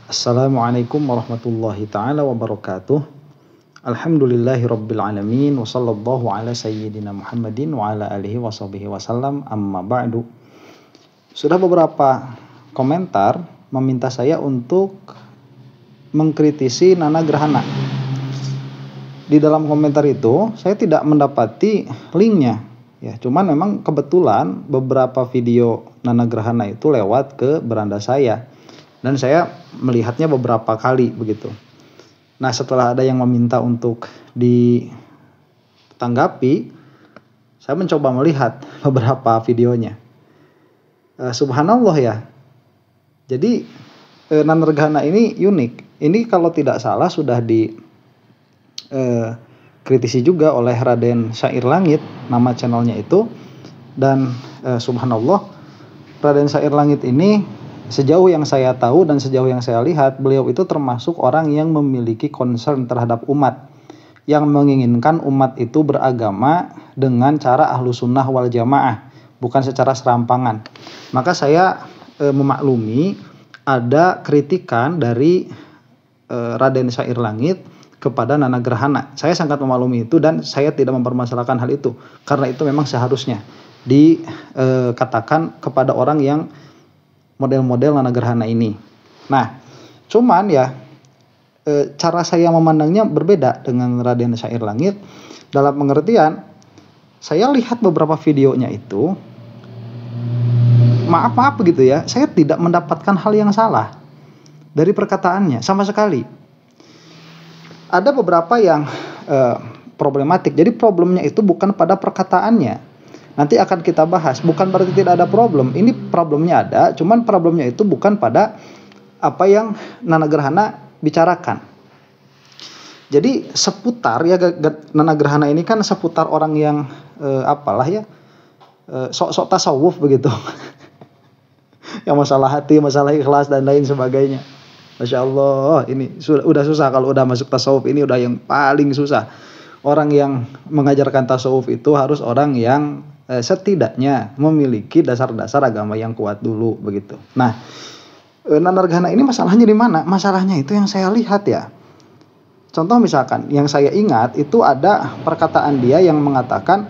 Assalamualaikum warahmatullahi ta'ala wabarakatuh. Alhamdulillahi rabbil alamin. Wa sallallahu ala sayyidina Muhammadin wa ala alihi wa sahbihi wasallam. Amma ba'du. Sudah beberapa komentar meminta saya untuk mengkritisi Nana Gerhana. Di dalam komentar itu saya tidak mendapati linknya. Ya, cuman memang kebetulan beberapa video Nana Gerhana itu lewat ke beranda saya. Dan saya melihatnya beberapa kali begitu. Nah, setelah ada yang meminta untuk ditanggapi, saya mencoba melihat beberapa videonya. Subhanallah ya. Jadi Nana Gerhana ini unik. Ini kalau tidak salah sudah kritisi juga oleh Raden Syair Langit, nama channelnya itu. Dan subhanallah, Raden Syair Langit ini sejauh yang saya tahu dan sejauh yang saya lihat, beliau itu termasuk orang yang memiliki concern terhadap umat, yang menginginkan umat itu beragama dengan cara ahlu sunnah wal jamaah, bukan secara serampangan. Maka saya memaklumi ada kritikan dari Raden Syair Langit kepada Nana Gerhana. Saya sangat memaklumi itu dan saya tidak mempermasalahkan hal itu, karena itu memang seharusnya dikatakan kepada orang yang model-model Nana Gerhana ini. Nah, cuman ya cara saya memandangnya berbeda dengan Raden Syair Langit, dalam pengertian saya lihat beberapa videonya itu, maaf begitu ya, saya tidak mendapatkan hal yang salah dari perkataannya sama sekali. Ada beberapa yang problematik. Jadi problemnya itu bukan pada perkataannya. Nanti akan kita bahas. Bukan berarti tidak ada problem. Ini problemnya ada. Cuman problemnya itu bukan pada apa yang Nana Gerhana bicarakan. Jadi seputar ya, Nana Gerhana ini kan seputar orang yang sok-sok tasawuf begitu. Yang masalah hati, masalah ikhlas dan lain sebagainya. Masya Allah, ini udah susah kalau udah masuk tasawuf, ini udah yang paling susah. Orang yang mengajarkan tasawuf itu harus orang yang setidaknya memiliki dasar-dasar agama yang kuat dulu begitu. Nah, Nana Gerhana ini masalahnya di mana? Masalahnya itu yang saya lihat ya. Contoh misalkan yang saya ingat itu ada perkataan dia yang mengatakan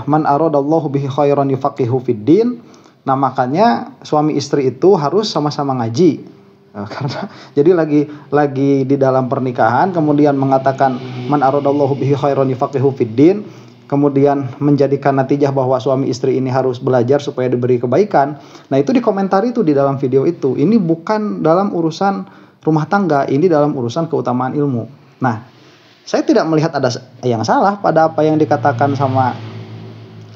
man aradallahu bihi khairan yufaqihu fiddin. Nah, makanya suami istri itu harus sama-sama ngaji. Karena jadi lagi di dalam pernikahan kemudian mengatakan man aradallahu bihi khairan yufaqihu fiddin, kemudian menjadikan natijah bahwa suami istri ini harus belajar supaya diberi kebaikan. Nah, itu dikomentari itu di dalam video itu. Ini bukan dalam urusan rumah tangga, ini dalam urusan keutamaan ilmu. Nah, saya tidak melihat ada yang salah pada apa yang dikatakan sama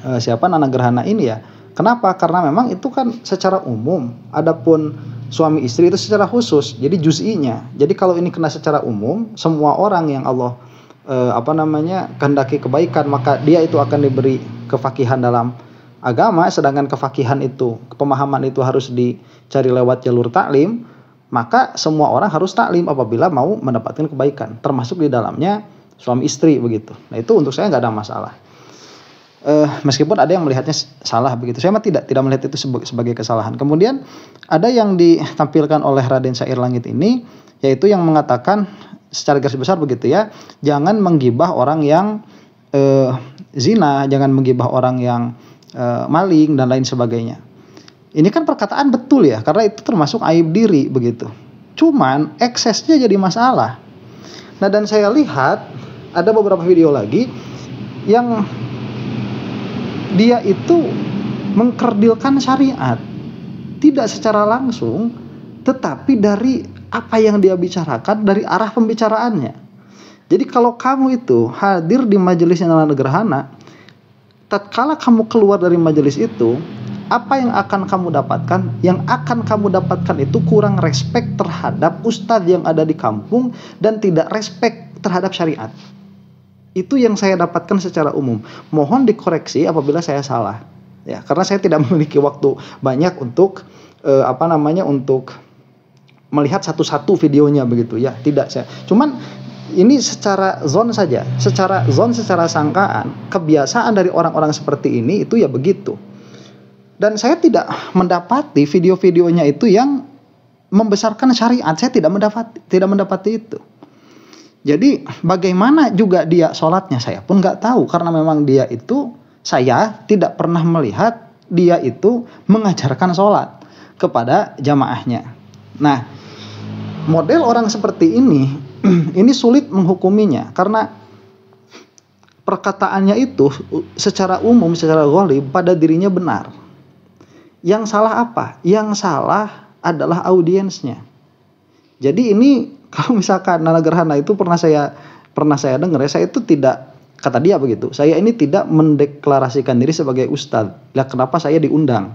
Nana Gerhana ini ya. Kenapa? Karena memang itu kan secara umum. Adapun suami istri itu secara khusus. Jadi juz'inya. Jadi kalau ini kena secara umum, semua orang yang Allah kehendaki kebaikan, maka dia itu akan diberi kefakihan dalam agama. Sedangkan kefakihan itu, pemahaman itu harus dicari lewat jalur taklim, maka semua orang harus taklim apabila mau mendapatkan kebaikan, termasuk di dalamnya suami istri begitu. Nah, itu untuk saya nggak ada masalah. Meskipun ada yang melihatnya salah begitu, saya mah tidak melihat itu sebagai kesalahan. Kemudian ada yang ditampilkan oleh Raden Syair Langit ini, yaitu yang mengatakan secara garis besar begitu ya, jangan menggibah orang yang zina, jangan menggibah orang yang maling dan lain sebagainya. Ini kan perkataan betul ya, karena itu termasuk aib diri begitu. Cuman eksesnya jadi masalah. Nah, dan saya lihat ada beberapa video lagi yang dia itu mengkerdilkan syariat, tidak secara langsung, tetapi dari apa yang dia bicarakan, dari arah pembicaraannya. Jadi kalau kamu itu hadir di majelisnya Nana Gerhana, tatkala kamu keluar dari majelis itu, apa yang akan kamu dapatkan? Yang akan kamu dapatkan itu kurang respek terhadap ustadz yang ada di kampung dan tidak respek terhadap syariat. Itu yang saya dapatkan secara umum. Mohon dikoreksi apabila saya salah. Ya, karena saya tidak memiliki waktu banyak untuk untuk melihat satu-satu videonya begitu ya, tidak saya. Cuman ini secara zon saja, secara sangkaan, kebiasaan dari orang-orang seperti ini itu ya begitu. Dan saya tidak mendapati video-videonya itu yang membesarkan syariat. Saya tidak mendapati itu. Jadi bagaimana juga dia sholatnya saya pun nggak tahu, karena memang saya tidak pernah melihat dia itu mengajarkan sholat kepada jamaahnya. Nah, model orang seperti ini sulit menghukuminya karena perkataannya itu secara umum, secara ghalib pada dirinya benar. Yang salah apa? Yang salah adalah audiensnya. Jadi ini kalau misalkan Nana Gerhana itu pernah saya dengar, saya itu tidak, kata dia begitu, saya ini tidak mendeklarasikan diri sebagai ustadz. Lah kenapa saya diundang?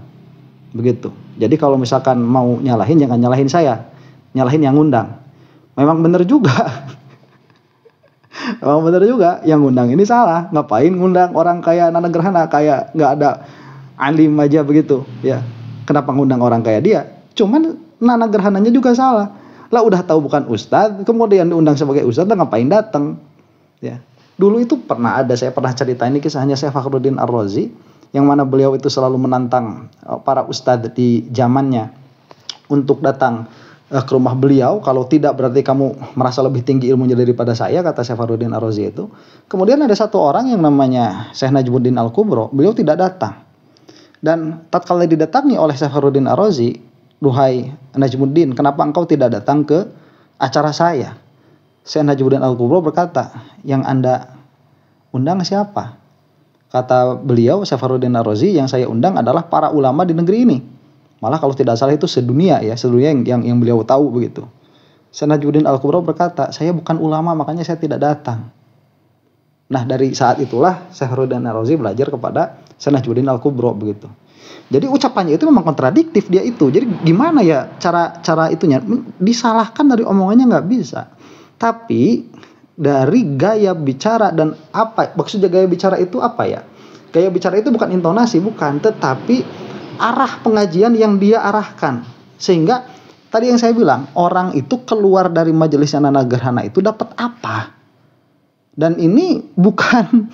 Begitu. Jadi kalau misalkan mau nyalahin, jangan nyalahin saya, nyalahin yang ngundang. Memang benar juga. Memang benar juga, yang ngundang ini salah. Ngapain ngundang orang kayak Nana Gerhana, kayak nggak ada alim aja begitu, ya. Kenapa ngundang orang kayak dia? Cuman Nana Gerhananya juga salah. Lah udah tahu bukan ustadz, kemudian diundang sebagai ustadz, ngapain datang? Ya. Dulu itu saya pernah cerita ini kisahnya Syekh Fakhruddin Ar-Razi, yang mana beliau itu selalu menantang para ustadz di zamannya untuk datang ke rumah beliau. Kalau tidak berarti kamu merasa lebih tinggi ilmunya daripada saya, kata Syekh Fakhruddin Ar-Razi itu. Kemudian ada satu orang yang namanya Syekh Najmuddin Al-Kubro, beliau tidak datang. Dan tatkala didatangi oleh Syekh Fakhruddin Ar-Razi, "Duhai Najmuddin, kenapa engkau tidak datang ke acara saya?" Syekh Najmuddin Al-Kubro berkata, "Yang Anda undang siapa?" Kata beliau, Syekh Fakhruddin Ar-Razi, "Yang saya undang adalah para ulama di negeri ini." Malah kalau tidak salah itu sedunia yang beliau tahu begitu. Syekh Najmuddin Al-Kubro berkata, "Saya bukan ulama, makanya saya tidak datang." Nah, dari saat itulah Syekh Fakhruddin Ar-Razi belajar kepada Syekh Najmuddin Al-Kubro begitu. Jadi ucapannya itu memang kontradiktif dia itu. Jadi gimana ya cara itunya? Disalahkan dari omongannya nggak bisa. Tapi dari gaya bicara dan apa maksudnya gaya bicara itu apa ya? Gaya bicara itu bukan intonasi, bukan, tetapi arah pengajian yang dia arahkan. Sehingga tadi yang saya bilang, orang itu keluar dari majelisnya Nana Gerhana itu dapat apa? Dan ini bukan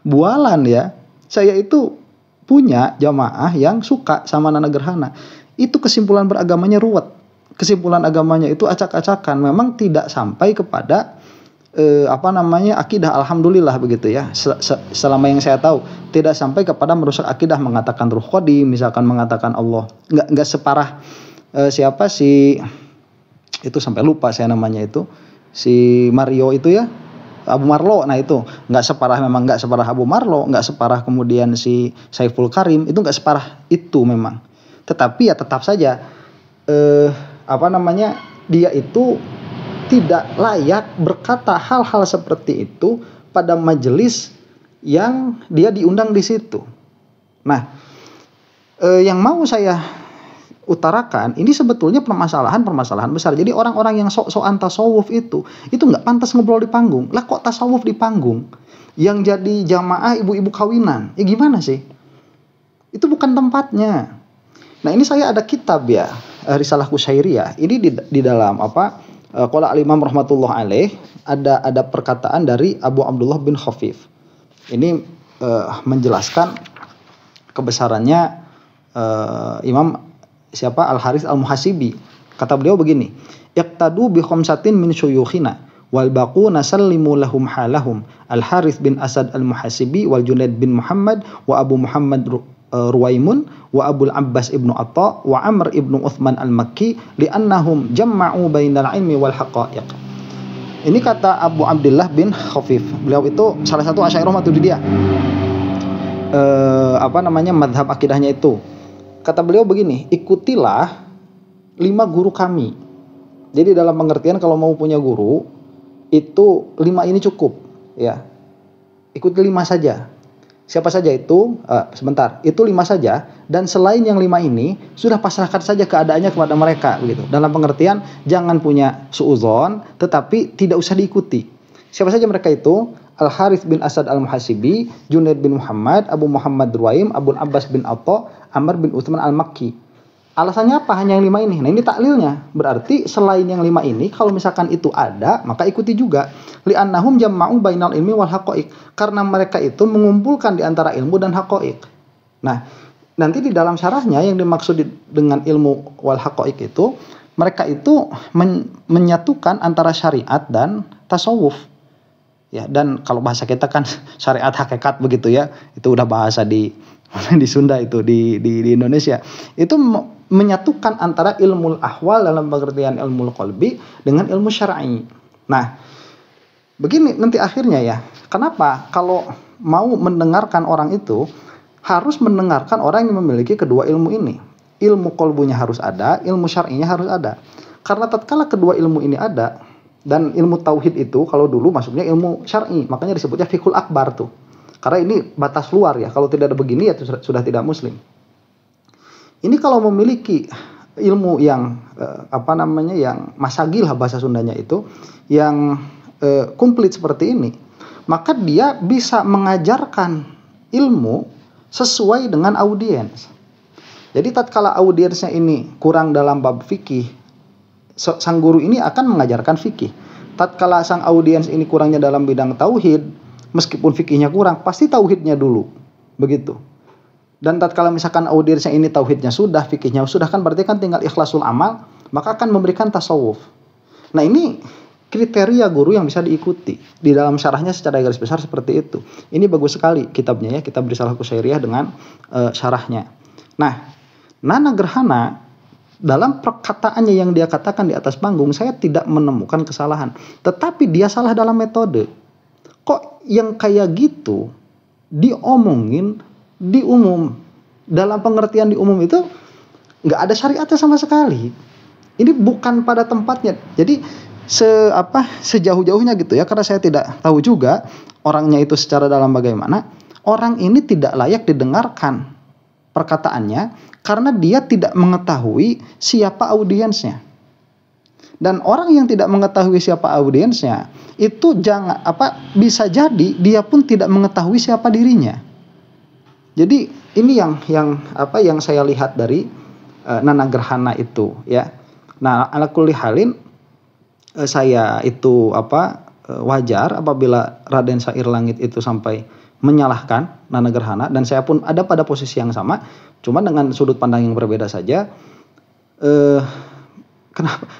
bualan ya. Saya itu punya jamaah yang suka sama Nana Gerhana. Itu kesimpulan beragamanya ruwet. Kesimpulan agamanya itu acak-acakan. Memang tidak sampai kepada akidah, alhamdulillah begitu ya. Selama yang saya tahu tidak sampai kepada merusak akidah, mengatakan ruh qadim, misalkan mengatakan Allah. Enggak separah siapa sih itu, sampai lupa saya namanya itu. Si Mario itu ya. Abu Marlo, nah itu nggak separah Abu Marlo, nggak separah kemudian si Saiful Karim, itu nggak separah itu memang. Tetapi ya tetap saja dia itu tidak layak berkata hal-hal seperti itu pada majelis yang dia diundang di situ. Nah, yang mau saya utarakan ini sebetulnya permasalahan besar. Jadi orang-orang yang sok-sokan tasawuf itu nggak pantas ngobrol di panggung. Lah kok tasawuf di panggung? Yang jadi jamaah ibu-ibu kawinan. Ya gimana sih? Itu bukan tempatnya. Nah, ini saya ada kitab ya, Risalah Kusyairiyah. Ini di dalam qala al-Imam rahmatullah alaih ada perkataan dari Abu Abdullah bin Khafif. Ini menjelaskan kebesarannya Imam Al-Harits Al-Muhasibi. Kata beliau begini, "Iqtadu bi khamsatin min syuyukhina wal baquna sallimu lahum halahum Al-Harits bin Asad Al-Muhasibi wal Junaid bin Muhammad wa Abu Muhammad Ruwaimun wa Abul Abbas ibnu Atta wa Amr ibnu Uthman Al-Makki li'annahum jamma'u bainal ilmi wal haqa'iq." Ini kata Abu Abdullah bin Khafif. Beliau itu salah satu Asy'ariyah Maturidiyah. Madhab akidahnya itu. Kata beliau begini, "Ikutilah 5 guru kami." Jadi dalam pengertian kalau mau punya guru itu 5 ini cukup, ya. Ikuti 5 saja. Siapa saja itu? Itu 5 saja, dan selain yang 5 ini sudah pasrahkan saja keadaannya kepada mereka, begitu. Dalam pengertian jangan punya suudzon, tetapi tidak usah diikuti. Siapa saja mereka itu? Al-Harits bin Asad Al-Muhasibi, Junaid bin Muhammad, Abu Muhammad Ruwaim, Abul Abbas bin Atta, Amr bin Uthman Al-Makki. Alasannya apa? Hanya yang 5 ini. Nah, ini taklilnya. Berarti selain yang 5 ini, kalau misalkan itu ada, maka ikuti juga. Li'annahum jamma'u bainal ilmi wal haqa'iq. Karena mereka itu mengumpulkan di antara ilmu dan haqa'iq. Nah, nanti di dalam syarahnya yang dimaksud dengan ilmu wal haqaiq itu, mereka itu menyatukan antara syariat dan tasawuf. Ya, dan kalau bahasa kita kan syariat hakikat begitu ya. Itu udah bahasa di Sunda itu, di Indonesia. Itu menyatukan antara ilmu ahwal dalam pengertian ilmu qalbi dengan ilmu syar'i. Nah, begini nanti akhirnya ya. Kenapa kalau mau mendengarkan orang itu harus mendengarkan orang yang memiliki kedua ilmu ini. Ilmu qalbunya harus ada, ilmu syar'inya harus ada. Karena tatkala kedua ilmu ini ada, dan ilmu tauhid itu kalau dulu masuknya ilmu syar'i, makanya disebutnya fiqhul akbar tuh. Karena ini batas luar ya, kalau tidak ada begini ya sudah tidak muslim. Ini kalau memiliki ilmu yang yang masagil bahasa Sundanya itu, yang komplit seperti ini, maka dia bisa mengajarkan ilmu sesuai dengan audiens. Jadi tatkala audiensnya ini kurang dalam bab fikih, sang guru ini akan mengajarkan fikih. Tatkala sang audiens ini kurangnya dalam bidang tauhid, meskipun fikihnya kurang, pasti tauhidnya dulu. Begitu. Dan tatkala misalkan audiensnya ini tauhidnya sudah, fikihnya sudah, kan berarti kan tinggal ikhlasul amal, maka akan memberikan tasawuf. Nah, ini kriteria guru yang bisa diikuti. Di dalam syarahnya secara garis besar seperti itu. Ini bagus sekali kitabnya ya, kitab Risalah Qusyairiyah dengan syarahnya. Nah, Nana Gerhana dalam perkataannya yang dia katakan di atas panggung, saya tidak menemukan kesalahan. Tetapi dia salah dalam metode. Kok yang kayak gitu diomongin di umum? Dalam pengertian di umum itu nggak ada syariatnya sama sekali. Ini bukan pada tempatnya. Jadi sejauh-jauhnya gitu ya, karena saya tidak tahu juga orangnya itu secara dalam bagaimana. Orang ini tidak layak didengarkan perkataannya karena dia tidak mengetahui siapa audiensnya. Dan orang yang tidak mengetahui siapa audiensnya itu bisa jadi dia pun tidak mengetahui siapa dirinya. Jadi ini yang saya lihat dari Nana Gerhana itu ya. Nah, ala kulli halin saya itu wajar apabila Raden Sair Langit itu sampai menyalahkan Nana Gerhana, dan saya pun ada pada posisi yang sama, cuma dengan sudut pandang yang berbeda saja.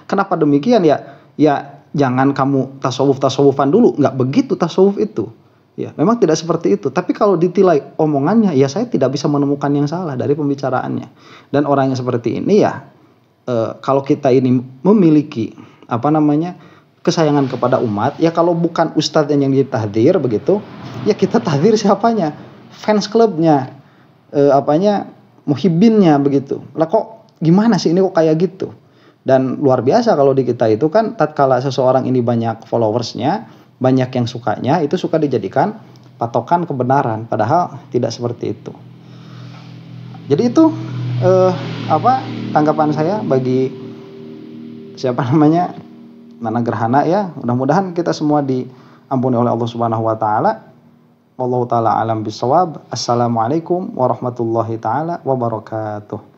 Kenapa demikian ya? Ya jangan kamu tasawufan dulu, nggak begitu tasawuf itu. Ya memang tidak seperti itu. Tapi kalau ditilai omongannya, ya saya tidak bisa menemukan yang salah dari pembicaraannya. Dan orang yang seperti ini ya, kalau kita ini memiliki kesayangan kepada umat, ya kalau bukan ustadz yang ditahdir begitu, ya kita tahdir siapanya? Fans klubnya, muhibbinnya begitu. Lah kok gimana sih ini kok kayak gitu? Dan luar biasa kalau di kita itu kan tatkala seseorang ini banyak followersnya, banyak yang sukanya, itu suka dijadikan patokan kebenaran, padahal tidak seperti itu. Jadi itu tanggapan saya bagi Nana Gerhana ya. Mudah-mudahan kita semua diampuni oleh Allah Subhanahu wa taala. Wallahu taala alam bisawab. Assalamualaikum warahmatullahi taala wabarakatuh.